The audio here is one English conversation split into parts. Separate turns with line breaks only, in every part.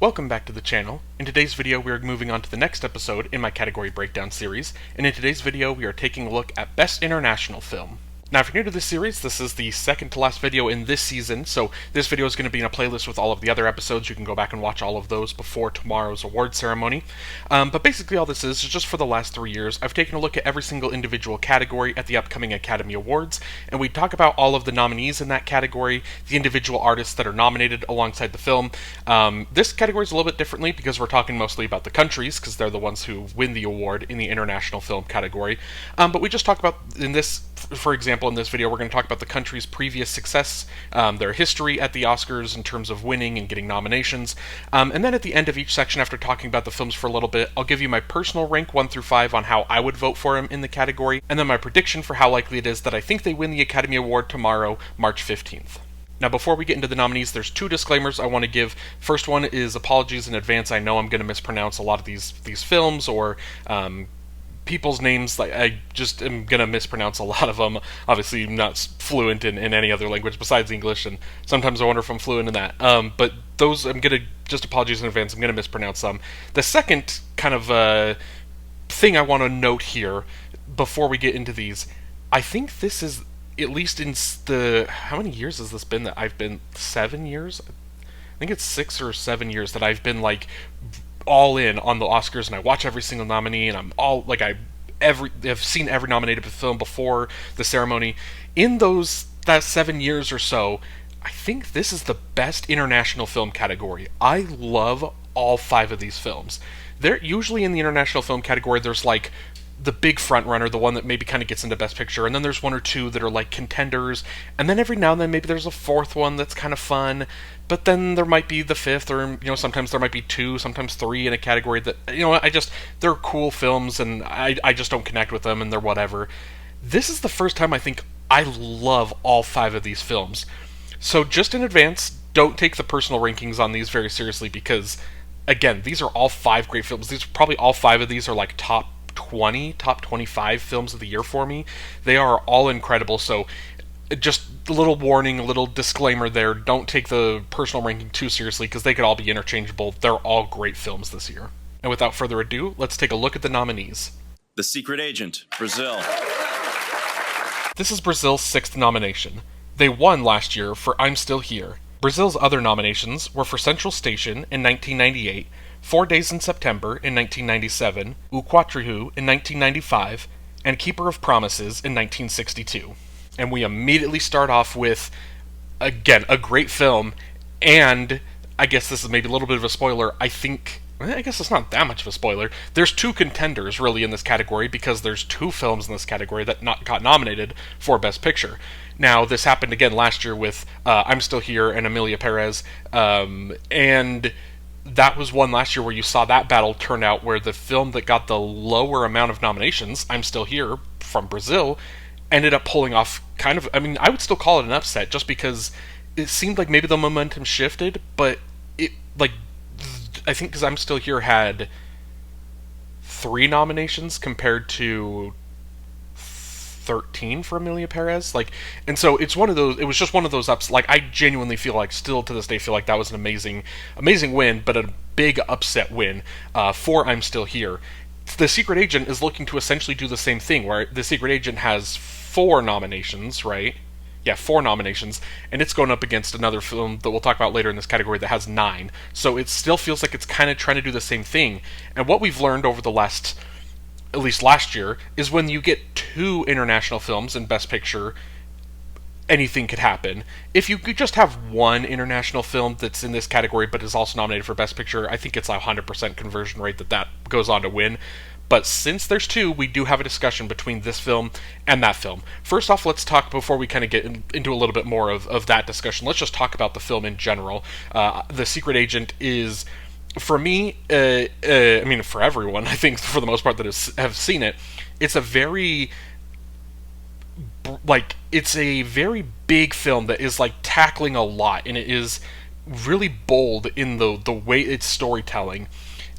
Welcome back to the channel. In today's video we are moving on to the next episode in my category breakdown series, and in today's video we are taking a look at Best International Film. Now if you're new to this series, this is the second to last video in this season, so this video is going to be in a playlist with all of the other episodes. You can go back and watch all of those before tomorrow's award ceremony. But basically all this is just for the last 3 years, I've taken a look at every single individual category at the upcoming Academy Awards, and we talk about all of the nominees in that category, the individual artists that are nominated alongside the film. This category is a little bit differently because we're talking mostly about the countries, because they're the ones who win the award in the international film category. But we just talk about, in this, for example, in this video, we're going to talk about the country's previous success, their history at the Oscars in terms of winning and getting nominations, and then at the end of each section, after talking about the films for a little bit, I'll give you my personal rank 1 through 5 on how I would vote for them in the category, and then my prediction for how likely it is that I think they win the Academy Award tomorrow, March 15th. Now, before we get into the nominees, there's 2 disclaimers I want to give. First one is apologies in advance. I know I'm going to mispronounce a lot of these films or people's names. Like, I just am going to mispronounce a lot of them. Obviously, I'm not fluent in any other language besides English, and sometimes I wonder if I'm fluent in that. But those, I'm going to, just apologies in advance, I'm going to mispronounce some. The second kind of thing I want to note here, before we get into these, I think this is, at least in the, how many years has this been that I've been, 7 years? I think it's 6 or 7 years that I've been, like, all in on the Oscars, and I watch every single nominee, and I'm all, like, I've seen every nominated film before the ceremony. In that 7 years or so, I think this is the best international film category. I love all 5 of these films. They're usually in the international film category, there's, like, the big front runner, the one that maybe kind of gets into Best Picture, and then there's 1 or 2 that are like contenders, and then every now and then maybe there's a 4th one that's kind of fun, but then there might be the 5th, or sometimes there might be 2, sometimes 3 in a category that, they're cool films, and I just don't connect with them, and they're whatever. This is the first time I think I love all 5 of these films. So just in advance, don't take the personal rankings on these very seriously, because again, these are all 5 great films. Probably all 5 of these are like top 20, top 25 films of the year for me. They are all incredible, so just a little warning, a little disclaimer there. Don't take the personal ranking too seriously, because they could all be interchangeable. They're all great films this year. And without further ado, let's take a look at the nominees.
The Secret Agent, Brazil.
This is Brazil's 6th nomination. They won last year for I'm Still Here. Brazil's other nominations were for Central Station in 1998, 4 Days in September in 1997, O Quatro in 1995, and Keeper of Promises in 1962. And we immediately start off with, again, a great film, and I guess this is maybe a little bit of a spoiler. I guess it's not that much of a spoiler. There's 2 contenders, really, in this category, because there's 2 films in this category that got nominated for Best Picture. Now, this happened again last year with I'm Still Here and Emilia Perez, and that was one last year where you saw that battle turn out, where the film that got the lower amount of nominations, I'm Still Here, from Brazil, ended up pulling off kind of, I would still call it an upset, just because it seemed like maybe the momentum shifted, but it, like, I think because I'm Still Here had 3 nominations compared to 13 for Emilia Perez, and so it was just one of those ups. Like, I genuinely feel like, still to this day, feel like that was an amazing win, but a big upset win for I'm Still Here. The Secret Agent is looking to essentially do the same thing, where The Secret Agent has 4 nominations, right? Yeah, 4 nominations, and it's going up against another film that we'll talk about later in this category that has 9. So it still feels like it's kind of trying to do the same thing. And what we've learned over the last, at least last year, is when you get 2 international films in Best Picture, anything could happen. If you could just have 1 international film that's in this category but is also nominated for Best Picture, I think it's a 100% conversion rate that goes on to win. But since there's 2, we do have a discussion between this film and that film. First off, let's talk, before we kind of get into a little bit more of that discussion, let's just talk about the film in general. The Secret Agent is, for me, for everyone, I think, for the most part that have seen it, it's a very big film that is, like, tackling a lot, and it is really bold in the way it's storytelling.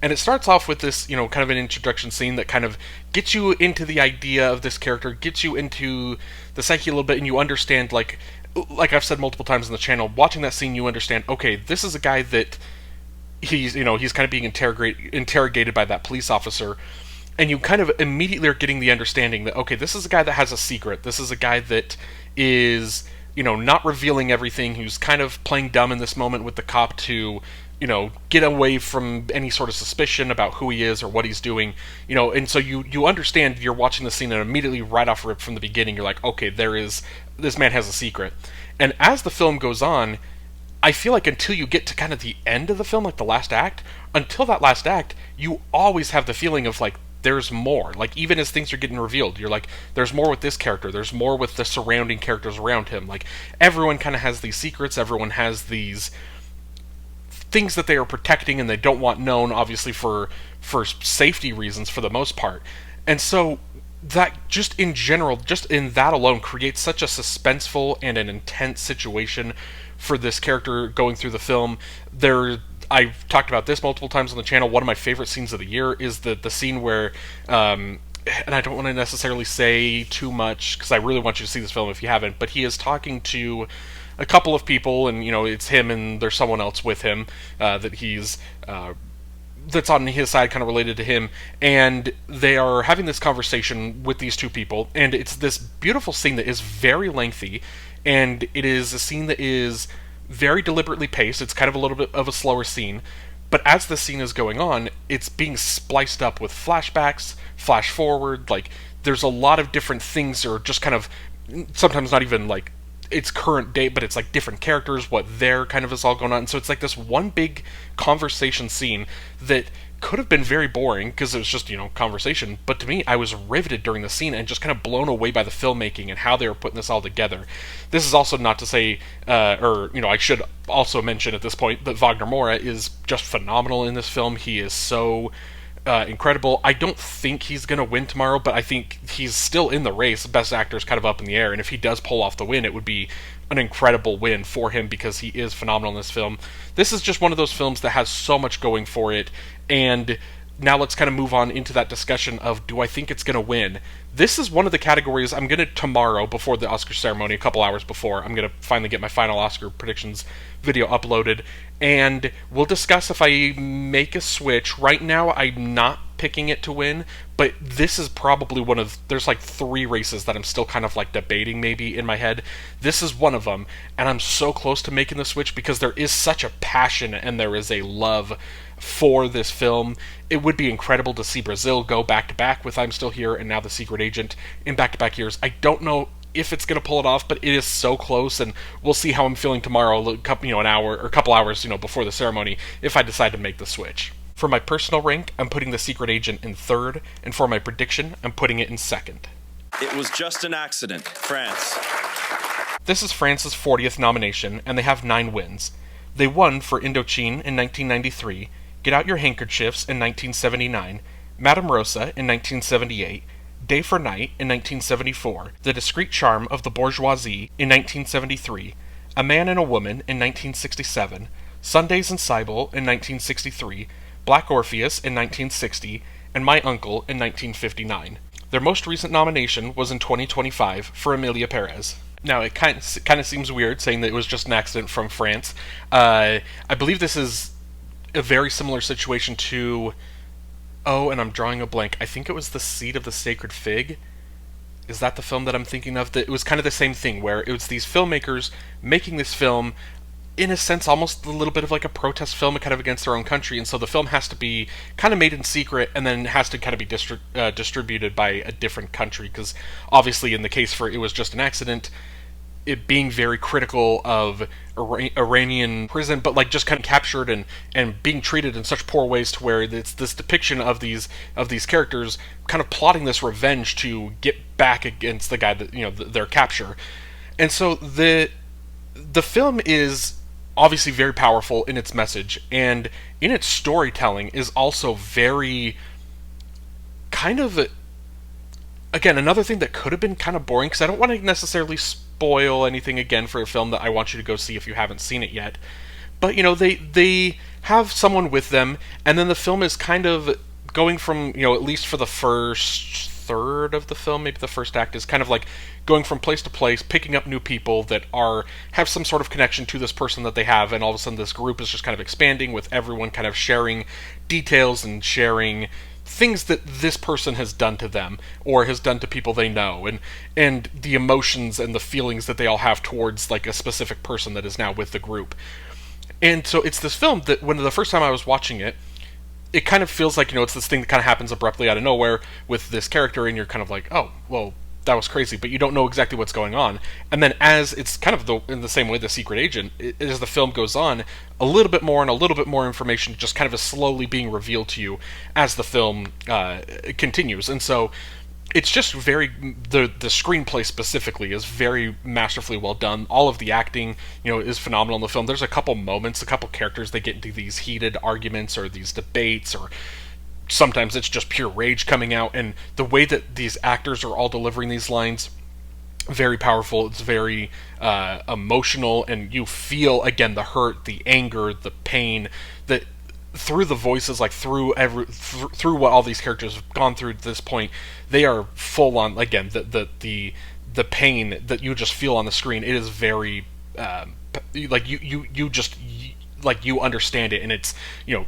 And it starts off with this, kind of an introduction scene that kind of gets you into the idea of this character, gets you into the psyche a little bit, and you understand, like I've said multiple times on the channel, watching that scene, you understand, okay, this is a guy that he's kind of being interrogated by that police officer, and you kind of immediately are getting the understanding that, okay, this is a guy that has a secret. This is a guy that is, not revealing everything, who's kind of playing dumb in this moment with the cop to, get away from any sort of suspicion about who he is or what he's doing, and so you understand, you're watching the scene, and immediately right off rip from the beginning, you're like, okay, this man has a secret. And as the film goes on, I feel like until you get to kind of the end of the film, like the last act, until that last act, you always have the feeling of, like, there's more. Like, even as things are getting revealed, you're like, there's more with this character, there's more with the surrounding characters around him. Like, everyone kind of has these secrets, everyone has these things that they are protecting and they don't want known, obviously for safety reasons for the most part. And so that just in general, just in that alone, creates such a suspenseful and an intense situation for this character going through the film. I've talked about this multiple times on the channel. One of my favorite scenes of the year is the scene where, and I don't want to necessarily say too much because I really want you to see this film if you haven't, but he is talking to a couple of people, and it's him and there's someone else with him that he's that's on his side, kind of related to him, and they are having this conversation with these two people, and it's this beautiful scene that is very lengthy, and it is a scene that is very deliberately paced. It's kind of a little bit of a slower scene, but as the scene is going on, it's being spliced up with flashbacks, flash forward, like, there's a lot of different things, or just kind of, sometimes not even, like, it's current date, but it's like different characters, what their kind of is all going on. And so it's like this one big conversation scene that could have been very boring because it was just, conversation. But to me, I was riveted during the scene and just kind of blown away by the filmmaking and how they were putting this all together. This is also not to say, I should also mention at this point that Wagner Moura is just phenomenal in this film. He is so incredible. I don't think he's going to win tomorrow, but I think he's still in the race. Best actor is kind of up in the air, and if he does pull off the win, it would be an incredible win for him because he is phenomenal in this film. This is just one of those films that has so much going for it, and now let's kind of move on into that discussion of, do I think it's going to win? This is one of the categories I'm going to, tomorrow, before the Oscar ceremony, a couple hours before, I'm going to finally get my final Oscar predictions video uploaded, and we'll discuss if I make a switch. Right now, I'm not picking it to win, but this is probably there's like 3 races that I'm still kind of like debating maybe in my head. This is one of them, and I'm so close to making the switch because there is such a passion and there is a love for this film. It would be incredible to see Brazil go back-to-back with I'm Still Here and now The Secret Agent in back-to-back years. I don't know if it's going to pull it off, but it is so close, and we'll see how I'm feeling tomorrow, an hour or a couple hours, before the ceremony, if I decide to make the switch. For my personal rank, I'm putting The Secret Agent in 3rd, and for my prediction, I'm putting it in 2nd.
It was just an accident. France.
This is France's 40th nomination, and they have 9 wins. They won for Indochine in 1993, Get Out Your Handkerchiefs in 1979, Madame Rosa in 1978, Day for Night in 1974, The Discreet Charm of the Bourgeoisie in 1973, A Man and a Woman in 1967, Sundays in Cybele in 1963, Black Orpheus in 1960, and My Uncle in 1959. Their most recent nomination was in 2025 for Emilia Perez. Now, it kind of seems weird saying that it was just an accident from France. I believe this is a very similar situation to... Oh, and I'm drawing a blank. I think it was The Seed of the Sacred Fig. Is that the film that I'm thinking of? It was kind of the same thing, where it was these filmmakers making this film, in a sense, almost a little bit of like a protest film, kind of against their own country, and so the film has to be kind of made in secret, and then has to kind of be distributed by a different country, because obviously in the case for It Was Just an Accident, it being very critical of Iranian prison, but like just kind of captured and being treated in such poor ways to where it's this depiction of these characters kind of plotting this revenge to get back against the guy that their capture. And so the film is obviously very powerful in its message, and in its storytelling is also very kind of, again, another thing that could have been kind of boring, because I don't want to necessarily spoil anything again for a film that I want you to go see if you haven't seen it yet. But, they have someone with them, and then the film is kind of going from, at least for the first third of the film, maybe the first act, is kind of like going from place to place, picking up new people that have some sort of connection to this person that they have, and all of a sudden this group is just kind of expanding with everyone kind of sharing details and sharing things that this person has done to them or has done to people they know, and the emotions and the feelings that they all have towards like a specific person that is now with the group. And so it's this film that when the first time I was watching it, it kind of feels like, it's this thing that kind of happens abruptly out of nowhere with this character, and you're kind of like, oh, well, that was crazy, but you don't know exactly what's going on. And then as it's kind of in the same way the Secret Agent, as the film goes on, a little bit more and a little bit more information just kind of is slowly being revealed to you as the film continues. And so it's just the screenplay specifically is very masterfully well done. All of the acting, is phenomenal in the film. There's a couple moments, a couple characters, they get into these heated arguments or these debates, or sometimes it's just pure rage coming out, and the way that these actors are all delivering these lines, very powerful. It's very emotional, and you feel, again, the hurt, the anger, the pain, that through the voices, like through what all these characters have gone through to this point, they are full on. Again, the pain that you just feel on the screen, it is very like you just like you understand it, and it's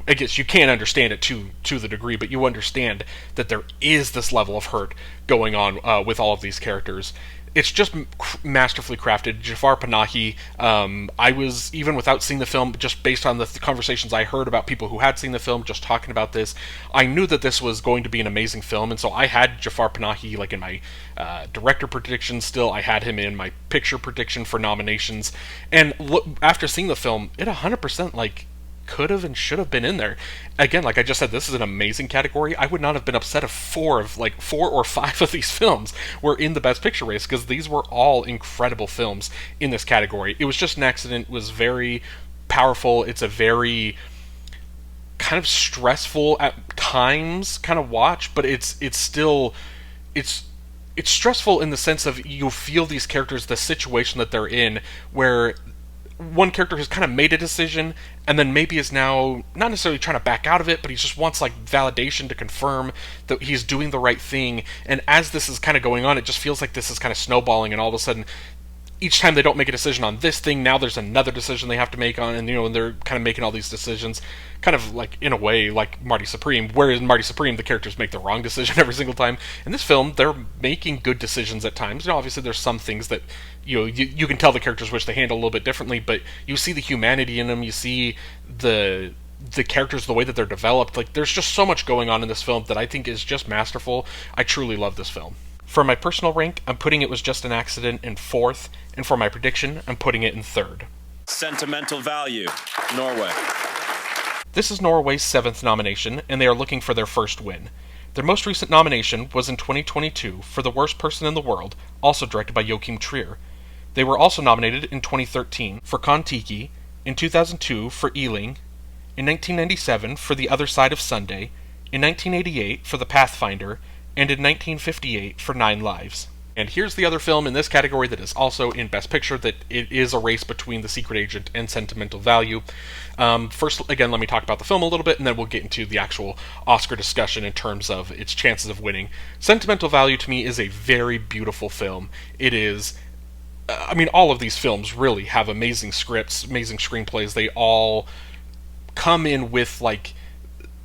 I guess you can't understand it to the degree, but you understand that there is this level of hurt going on with all of these characters. It's just masterfully crafted. Jafar Panahi, I was, even without seeing the film, just based on the conversations I heard about people who had seen the film, just talking about this, I knew that this was going to be an amazing film, and so I had Jafar Panahi like in my director prediction still. I had him in my picture prediction for nominations, and after seeing the film, it 100% like could have and should have been in there. Again, like I just said, this is an amazing category. I would not have been upset if 4 or 5 of these films were in the Best Picture race, because these were all incredible films in this category. It was just an accident. It was very powerful. It's a very kind of stressful at times kind of watch, but it's still it's stressful in the sense of you feel these characters, the situation that they're in, where one character has kind of made a decision and then maybe is now not necessarily trying to back out of it, but he just wants like validation to confirm that he's doing the right thing. And as this is kind of going on, it just feels like this is kind of snowballing, and all of a sudden each time they don't make a decision on this thing, now there's another decision they have to make on, and and they're kind of making all these decisions, kind of like in a way like Marty Supreme, whereas in Marty Supreme the characters make the wrong decision every single time. In this film, they're making good decisions at times. Obviously there's some things that you can tell the characters wish they handle a little bit differently, but you see the humanity in them, you see the characters, the way that they're developed. Like, there's just so much going on in this film that I think is just masterful. I truly love this film. For my personal rank, I'm putting It Was Just an Accident in 4th, and for my prediction, I'm putting it in 3rd.
Sentimental Value, Norway.
This is Norway's 7th nomination, and they are looking for their first win. Their most recent nomination was in 2022 for The Worst Person in the World, also directed by Joachim Trier. They were also nominated in 2013 for Kon-Tiki, in 2002 for Ealing, in 1997 for The Other Side of Sunday, in 1988 for The Pathfinder, and in 1958 for 9 Lives. And here's the other film in this category that is also in Best Picture, that it is a race between The Secret Agent and Sentimental Value. First, again, let me talk about the film a little bit, and then we'll get into the actual Oscar discussion in terms of its chances of winning. Sentimental Value, to me, is a very beautiful film. It is... all of these films really have amazing scripts, amazing screenplays. They all come in with, like,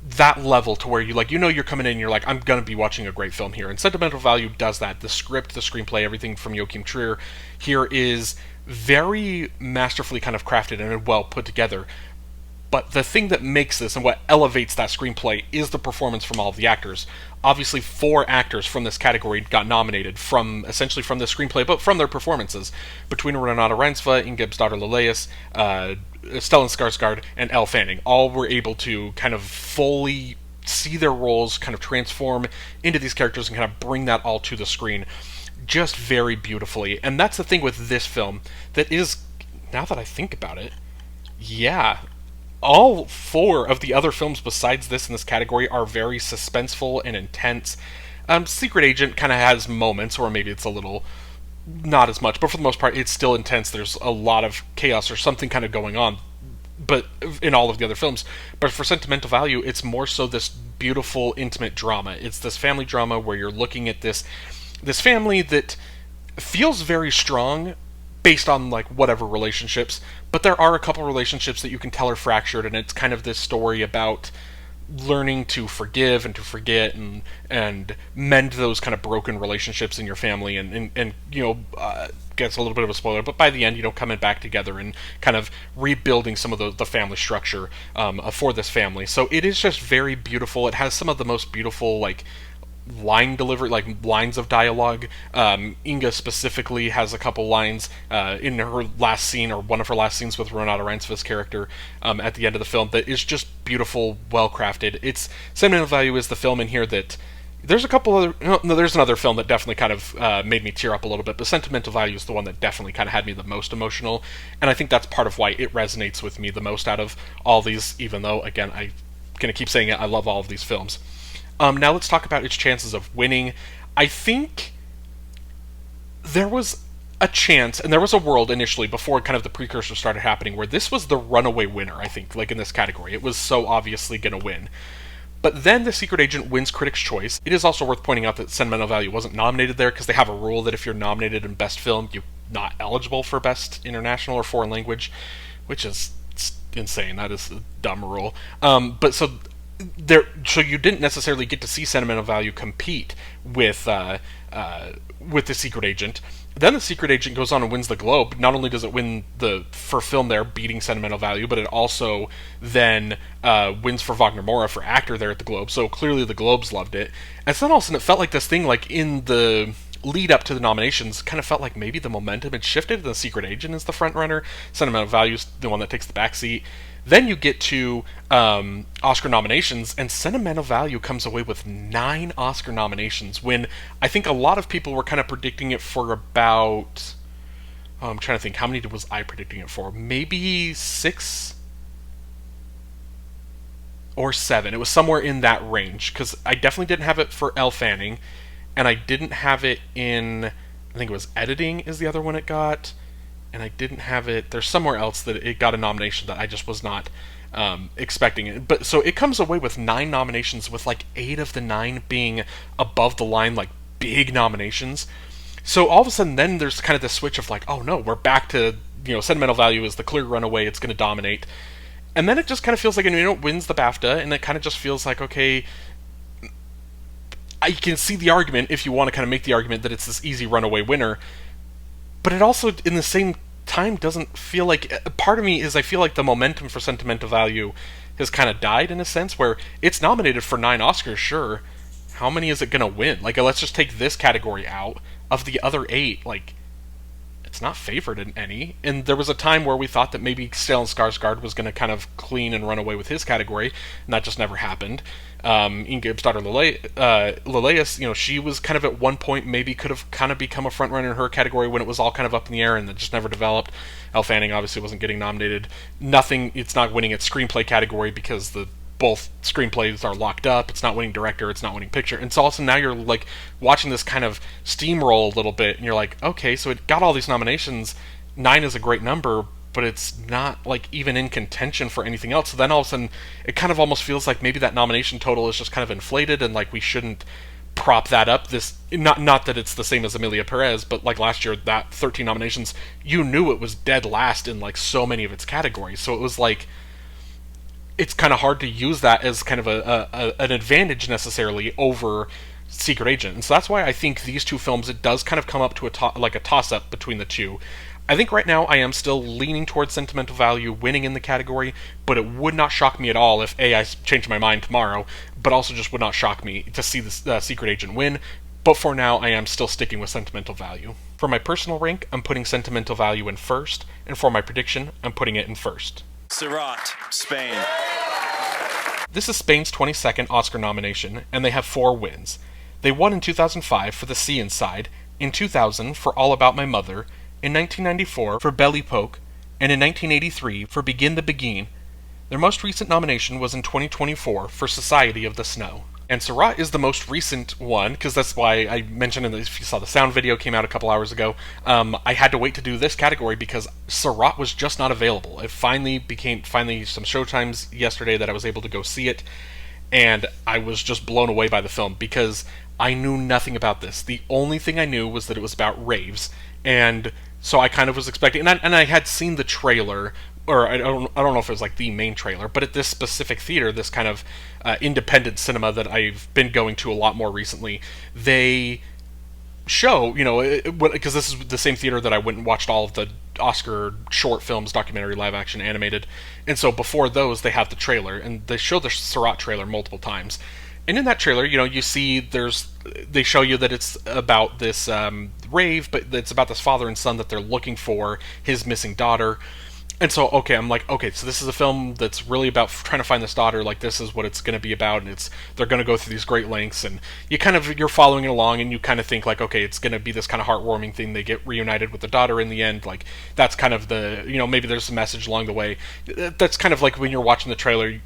that level to where you're coming in and you're like, I'm going to be watching a great film here. And Sentimental Value does that. The script, the screenplay, everything from Joachim Trier here is very masterfully kind of crafted and well put together. But the thing that makes this and what elevates that screenplay is the performance from all of the actors. Obviously, 4 actors from this category got nominated essentially from the screenplay, but from their performances. Between Renate Reinsve, Ingebjørg Lilleus, Stellan Skarsgård, and Elle Fanning, all were able to kind of fully see their roles kind of transform into these characters and kind of bring that all to the screen just very beautifully. And that's the thing with this film that is, now that I think about it, yeah, all 4 of the other films besides this in this category are very suspenseful and intense. Secret Agent kind of has moments, or maybe it's a little not as much, but for the most part it's still intense. There's a lot of chaos or something kind of going on, but in all of the other films. But for Sentimental Value, it's more so this beautiful, intimate drama. It's this family drama where you're looking at this family that feels very strong based on like whatever relationships, but there are a couple relationships that you can tell are fractured, and it's kind of this story about learning to forgive and to forget and mend those kind of broken relationships in your family, and gets a little bit of a spoiler, but by the end, coming back together and kind of rebuilding some of the family structure for this family. So it is just very beautiful. It has some of the most beautiful line delivery, lines of dialogue. Inga specifically has a couple lines in her last scene, or one of her last scenes with Renata Reinsve's character at the end of the film, that is just beautiful, well crafted. It's Sentimental Value is the film in here that there's a couple other there's another film that definitely kind of made me tear up a little bit, but Sentimental Value is the one that definitely kind of had me the most emotional, and I think that's part of why it resonates with me the most out of all these, even though, again, I'm gonna keep saying it, I love all of these films. Now let's talk about its chances of winning. I think there was a chance, and there was a world initially, before kind of the precursor started happening, where this was the runaway winner, I think, in this category. It was so obviously going to win. But then The Secret Agent wins Critics' Choice. It is also worth pointing out that Sentimental Value wasn't nominated there, because they have a rule that if you're nominated in Best Film, you're not eligible for Best International or Foreign Language, which is insane. That is a dumb rule. So you didn't necessarily get to see Sentimental Value compete with The Secret Agent. Then The Secret Agent goes on and wins the Globe. Not only does it win for film there, beating Sentimental Value, but it also then wins for Wagner Moura for actor there at the Globe. So clearly the Globes loved it. And so then all of a sudden it felt like this thing, in the lead up to the nominations, kind of felt like maybe the momentum had shifted, and The Secret Agent is the front runner. Sentimental Value is the one that takes the backseat. Then you get to Oscar nominations, and Sentimental Value comes away with 9 Oscar nominations, when I think a lot of people were kind of predicting it for about... I'm trying to think, how many was I predicting it for? Maybe 6 or 7. It was somewhere in that range, because I definitely didn't have it for Elle Fanning, and I didn't have it in... I think it was Editing is the other one it got. And I didn't have it... There's somewhere else that it got a nomination that I just was not expecting it. But so it comes away with 9 nominations, with 8 of the 9 being above the line, big nominations. So all of a sudden, then there's kind of this switch of oh no, we're back to Sentimental Value is the clear runaway. It's going to dominate. And then it just kind of feels like it wins the BAFTA, and it kind of just feels like, okay, I can see the argument if you want to kind of make the argument that it's this easy runaway winner. But it also, in the same time, doesn't feel like... Part of me is I feel like the momentum for Sentimental Value has kind of died, in a sense, where it's nominated for 9 Oscars, sure. How many is it going to win? Let's just take this category out. Of the other 8, it's not favored in any. And there was a time where we thought that maybe Stellan Skarsgård was going to kind of clean and run away with his category, and that just never happened. Inga Ibsdottir Lillaeus, she was kind of at one point maybe could have kind of become a frontrunner in her category when it was all kind of up in the air, and that just never developed. Elle Fanning obviously wasn't getting nominated. It's not winning its screenplay category because both screenplays are locked up. It's not winning director, it's not winning picture. And so also now you're watching this kind of steamroll a little bit, and you're like, okay, so it got all these nominations. 9 is a great number, but it's not even in contention for anything else. So then all of a sudden it kind of almost feels like maybe that nomination total is just kind of inflated, and we shouldn't prop that up. Not that it's the same as Emilia Perez, but last year, that 13 nominations, you knew it was dead last in so many of its categories. So it was it's kind of hard to use that as kind of an advantage necessarily over Secret Agent. And so that's why I think these two films, it does kind of come up to a toss-up between the two. I think right now I am still leaning towards Sentimental Value winning in the category, but it would not shock me at all if I changed my mind tomorrow, but also just would not shock me to see the Secret Agent win. But for now, I am still sticking with Sentimental Value. For my personal rank, I'm putting Sentimental Value in first, and for my prediction, I'm putting it in first.
Serrat, Spain.
This is Spain's 22nd Oscar nomination, and they have 4 wins. They won in 2005 for The Sea Inside, in 2000 for All About My Mother, in 1994 for Belle Epoque, and in 1983 for Begin the Beguine. Their most recent nomination was in 2024 for Society of the Snow. And Serrat is the most recent one, because that's why I mentioned, if you saw the sound video came out a couple hours ago, I had to wait to do this category because Serrat was just not available. It finally some showtimes yesterday that I was able to go see it, and I was just blown away by the film because I knew nothing about this. The only thing I knew was that it was about raves, and so I kind of was expecting, and I had seen the trailer, or I don't know if it was like the main trailer, but at this specific theater, this kind of independent cinema that I've been going to a lot more recently, they show, because this is the same theater that I went and watched all of the Oscar short films, documentary, live action, animated, and so before those they have the trailer, and they show the Seurat trailer multiple times. And in that trailer, you see they show you that it's about this rave, but it's about this father and son that they're looking for his missing daughter. And so, okay, I'm like, okay, so this is a film that's really about trying to find this daughter. Like, this is what it's going to be about, and they're going to go through these great lengths, and you're following it along, and you kind of think like, okay, it's going to be this kind of heartwarming thing. They get reunited with the daughter in the end. Like, that's kind of the, maybe there's a message along the way. That's kind of like when you're watching the trailer,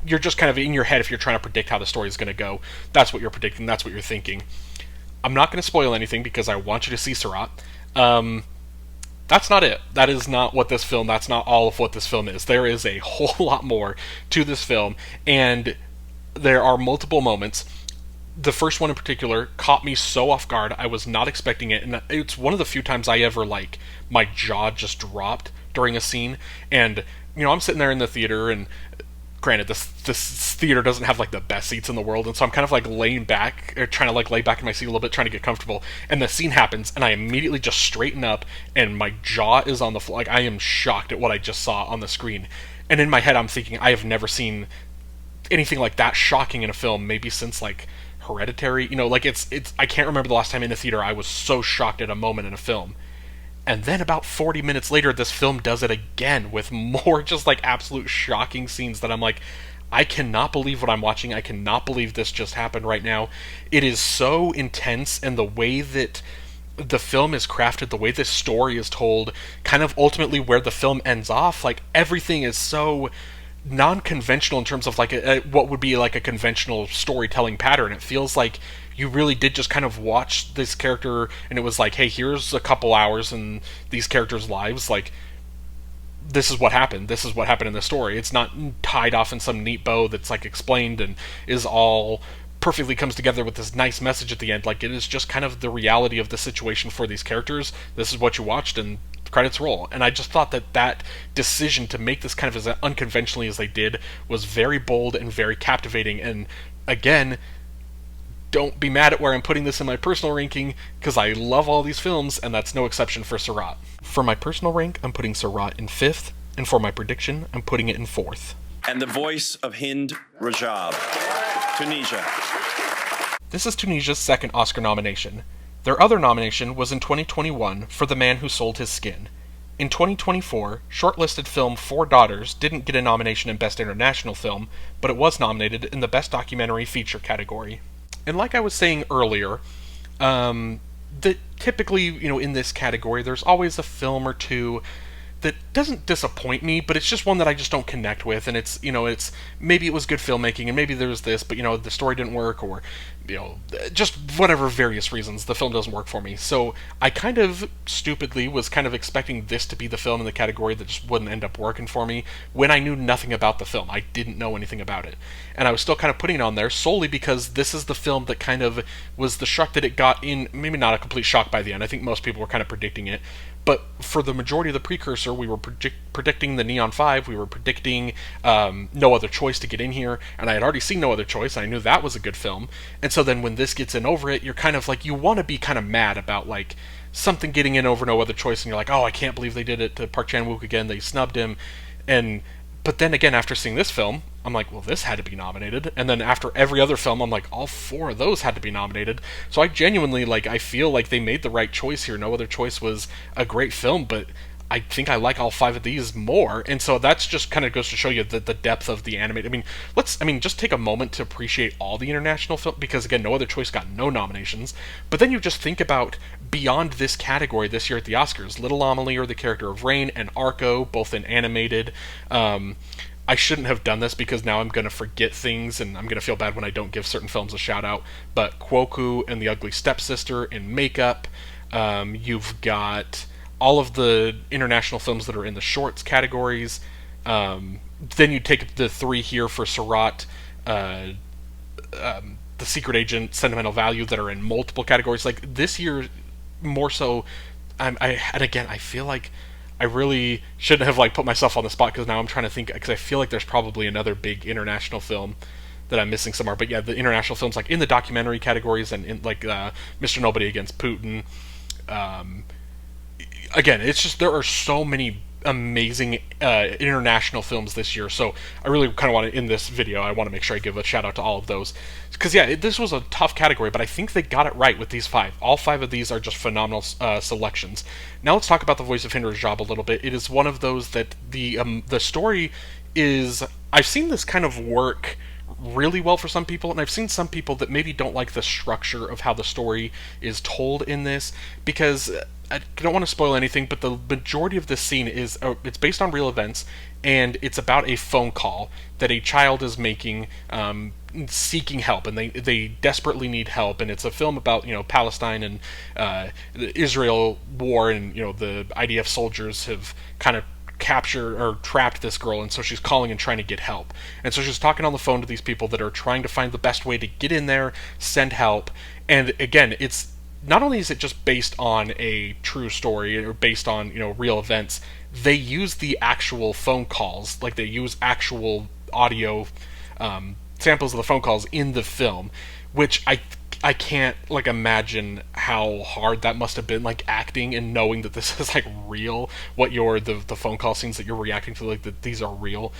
you're just kind of in your head if you're trying to predict how the story is going to go. That's what you're predicting. That's what you're thinking. I'm not going to spoil anything because I want you to see Seurat. That's not it. That is not what this film, that's not all of what this film is. There is a whole lot more to this film, and there are multiple moments. The first one in particular caught me so off guard. I was not expecting it, and it's one of the few times I ever, my jaw just dropped during a scene. And, I'm sitting there in the theater, and granted, this theater doesn't have the best seats in the world, and so I'm kind of laying back, or trying to lay back in my seat a little bit, trying to get comfortable. And the scene happens, and I immediately just straighten up, and my jaw is on the floor. I am shocked at what I just saw on the screen. And in my head, I'm thinking, I have never seen anything like that shocking in a film, maybe since Hereditary. It's I can't remember the last time in a theater I was so shocked at a moment in a film. And then about 40 minutes later, this film does it again with more just absolute shocking scenes that I'm like, I cannot believe what I'm watching. I cannot believe this just happened right now. It is so intense, and the way that the film is crafted, the way this story is told, kind of ultimately where the film ends off, everything is so non-conventional in terms of what would be a conventional storytelling pattern. It feels like you really did just kind of watch this character, and it was hey, here's a couple hours in these characters' lives. This is what happened. This is what happened in the story. It's not tied off in some neat bow that's explained and is all perfectly comes together with this nice message at the end. It is just kind of the reality of the situation for these characters. This is what you watched, and credits roll. And I just thought that decision to make this kind of as unconventionally as they did was very bold and very captivating. And again, don't be mad at where I'm putting this in my personal ranking, because I love all these films, and that's no exception for Seurat. For my personal rank, I'm putting Seurat in 5th, and for my prediction, I'm putting it in 4th.
And the voice of Hind Rajab, Tunisia.
This is Tunisia's second Oscar nomination. Their other nomination was in 2021 for The Man Who Sold His Skin. In 2024, shortlisted film Four Daughters didn't get a nomination in Best International Film, but it was nominated in the Best Documentary Feature category. And like I was saying earlier, that typically, in this category, there's always a film or two that doesn't disappoint me, but it's just one that I just don't connect with, and it's maybe it was good filmmaking, and maybe there's this, but the story didn't work, or just whatever various reasons, the film doesn't work for me. So I kind of stupidly was kind of expecting this to be the film in the category that just wouldn't end up working for me when I knew nothing about the film. I didn't know anything about it. And I was still kind of putting it on there solely because this is the film that kind of was the shock that it got in, maybe not a complete shock by the end. I think most people were kind of predicting it. But for the majority of the precursor, we were predicting the Neon 5, we were predicting No Other Choice to get in here, and I had already seen No Other Choice, and I knew that was a good film. And so then when this gets in over it, you're kind of you want to be kind of mad about something getting in over No Other Choice, and you're oh, I can't believe they did it to Park Chan-wook again, they snubbed him. But then again, after seeing this film, I'm well, this had to be nominated. And then after every other film, I'm all 4 of those had to be nominated. So I genuinely, I feel like they made the right choice here. No Other Choice was a great film, but I think I like all 5 of these more. And so that's just kind of goes to show you the depth of the animated. Just take a moment to appreciate all the international film, because again, No Other Choice got no nominations. But then you just think about beyond this category this year at the Oscars, Little Amelie, or The Character of Rain, and Arco, both in animated. I shouldn't have done this because now I'm going to forget things, and I'm going to feel bad when I don't give certain films a shout out. But Kwoku and The Ugly Stepsister in makeup. You've got all of the international films that are in the shorts categories. Then you take the 3 here for Seurat, the Secret Agent, Sentimental Value that are in multiple categories. Like this year, more so. And again, I feel like I really shouldn't have like put myself on the spot because now I'm trying to think because I feel like there's probably another big international film that I'm missing somewhere. But yeah, the international films like in the documentary categories and in like Mr. Nobody Against Putin. Again, it's just there are so many amazing international films this year, so I really kind of want to, in this video, I want to make sure I give a shout out to all of those. Because yeah, this was a tough category, but I think they got it right with these 5. All 5 of these are just phenomenal selections. Now let's talk about The Voice of Hind Rajab a little bit. It is one of those that the story is, I've seen this kind of work really well for some people, and I've seen some people that maybe don't like the structure of how the story is told in this, because I don't want to spoil anything, but the majority of this scene is it's based on real events, and it's about a phone call that a child is making, seeking help, and they desperately need help, and it's a film about Palestine and the Israel war, and the IDF soldiers have kind of captured or trapped this girl, and so she's calling and trying to get help. And so she's talking on the phone to these people that are trying to find the best way to get in there, send help. And again, it's not only is it just based on a true story or based on real events, they use the actual phone calls, like they use actual audio samples of the phone calls in the film, which I can't like imagine how hard that must have been, like acting and knowing that this is like real, what the phone call scenes that you're reacting to, like that these are real.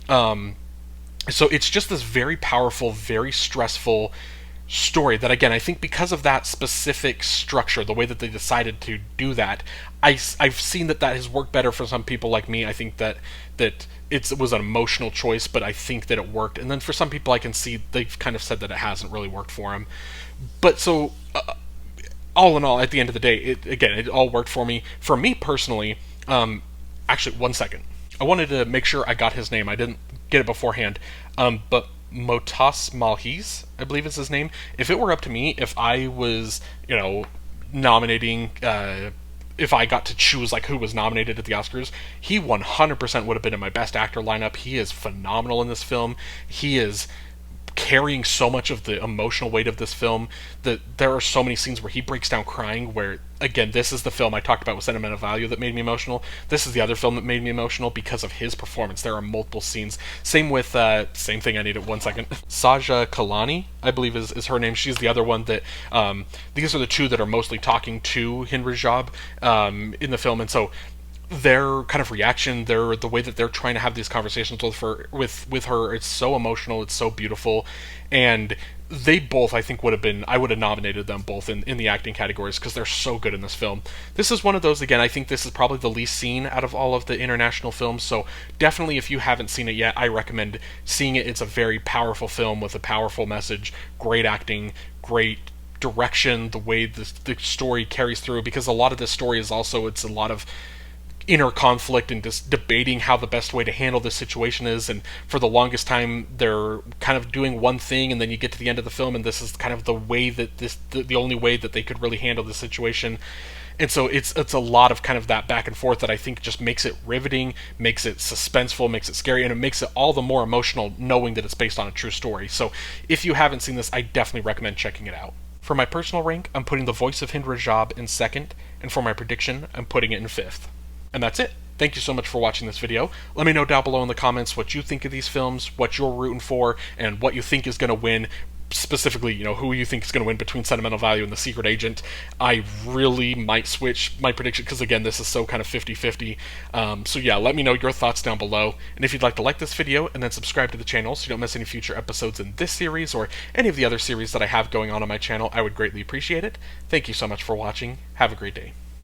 So it's just this very powerful, very stressful story that, again, I think because of that specific structure, the way that they decided to do that, I've seen that has worked better for some people like me. I think that it was an emotional choice, but I think that it worked. And then for some people, I can see they've kind of said that it hasn't really worked for them. But so, all in all, at the end of the day, it all worked for me. For me personally, actually, one second. I wanted to make sure I got his name. I didn't get it beforehand. But Motas Malhiz, I believe is his name. If it were up to me, if I was, nominating, if I got to choose like who was nominated at the Oscars, he 100% would have been in my Best Actor lineup. He is phenomenal in this film. He is carrying so much of the emotional weight of this film that there are so many scenes where he breaks down crying, where, again, this is the film I talked about with Sentimental Value that made me emotional. This is the other film that made me emotional because of his performance. There are multiple scenes. Same with, same thing, I need it 1 second. Saja Kalani, I believe is her name. She's the other one that, these are the two that are mostly talking to Hind Rajab in the film, and so their kind of reaction, the way that they're trying to have these conversations with her, it's so emotional, it's so beautiful, and they both, I think, I would have nominated them both in the acting categories because they're so good in this film. This is one of those, again, I think this is probably the least seen out of all of the international films, so definitely if you haven't seen it yet, I recommend seeing it. It's a very powerful film with a powerful message, great acting, great direction, the way the story carries through, because a lot of this story is also, it's a lot of inner conflict and just debating how the best way to handle this situation is, and for the longest time they're kind of doing one thing, and then you get to the end of the film and this is kind of the way that the only way that they could really handle the situation. And so it's a lot of kind of that back and forth that I think just makes it riveting, makes it suspenseful, makes it scary, and it makes it all the more emotional knowing that it's based on a true story. So if you haven't seen this, I definitely recommend checking it out. For my personal rank, I'm putting The Voice of Hind Rajab in 2nd, and for my prediction, I'm putting it in 5th. And that's it. Thank you so much for watching this video. Let me know down below in the comments what you think of these films, what you're rooting for, and what you think is going to win. Specifically, who you think is going to win between Sentimental Value and The Secret Agent. I really might switch my prediction because, again, this is so kind of 50-50. So yeah, let me know your thoughts down below. And if you'd like to like this video and then subscribe to the channel so you don't miss any future episodes in this series or any of the other series that I have going on my channel, I would greatly appreciate it. Thank you so much for watching. Have a great day.